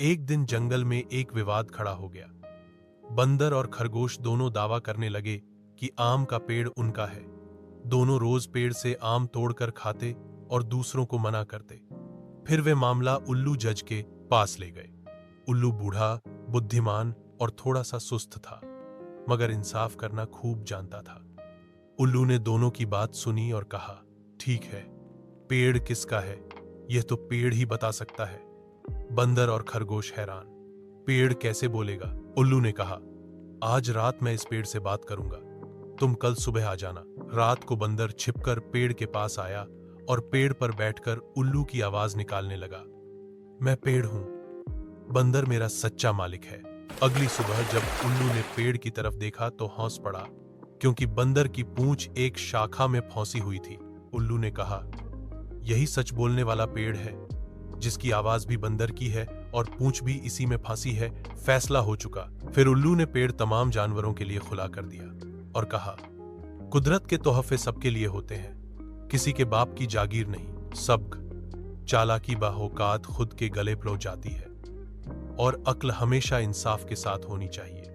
एक दिन जंगल में एक विवाद खड़ा हो गया। बंदर और खरगोश दोनों दावा करने लगे कि आम का पेड़ उनका है। दोनों रोज पेड़ से आम तोड़कर खाते और दूसरों को मना करते। फिर वे मामला उल्लू जज के पास ले गए। उल्लू बूढ़ा, बुद्धिमान और थोड़ा सा सुस्त था, मगर इंसाफ करना खूब जानता था। उल्लू ने दोनों की बात सुनी और कहा, ठीक है, पेड़ किसका है यह तो पेड़ ही बता सकता है। बंदर और खरगोश हैरान, पेड़ कैसे बोलेगा? उल्लू ने कहा, आज रात मैं इस पेड़ से बात करूंगा, तुम कल सुबह आ जाना। रात को बंदर छिपकर पेड़ के पास आया और पेड़ पर बैठकर उल्लू की आवाज निकालने लगा, मैं पेड़ हूं, बंदर मेरा सच्चा मालिक है। अगली सुबह जब उल्लू ने पेड़ की तरफ देखा तो हंस पड़ा, क्योंकि बंदर की पूंछ एक शाखा में फंसी हुई थी। उल्लू ने कहा, यही सच बोलने वाला पेड़ है, जिसकी आवाज भी बंदर की है और पूंछ भी इसी में फंसी है। फैसला हो चुका। फिर उल्लू ने पेड़ तमाम जानवरों के लिए खुला कर दिया और कहा, कुदरत के तोहफे सबके लिए होते हैं, किसी के बाप की जागीर नहीं। सब्क, चालाकी बाहोकात खुद के गले परो जाती है और अक्ल हमेशा इंसाफ के साथ होनी चाहिए।